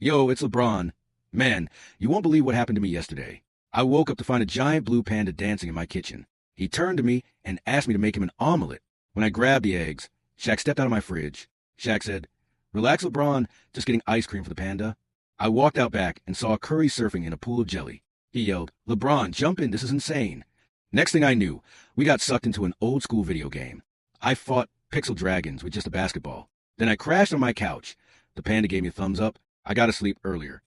Yo, it's LeBron. Man, you won't believe what happened to me yesterday. I woke up to find a giant blue panda dancing in my kitchen. He turned to me and asked me to make him an omelet. When I grabbed the eggs, Shaq stepped out of my fridge. Shaq said, "Relax, LeBron, just getting ice cream for the panda." I walked out back and saw a curry surfing in a pool of jelly. He yelled, "LeBron, jump in, this is insane." Next thing I knew, we got sucked into an old school video game. I fought pixel dragons with just a basketball. Then I crashed on my couch. The panda gave me a thumbs up. I got to sleep earlier.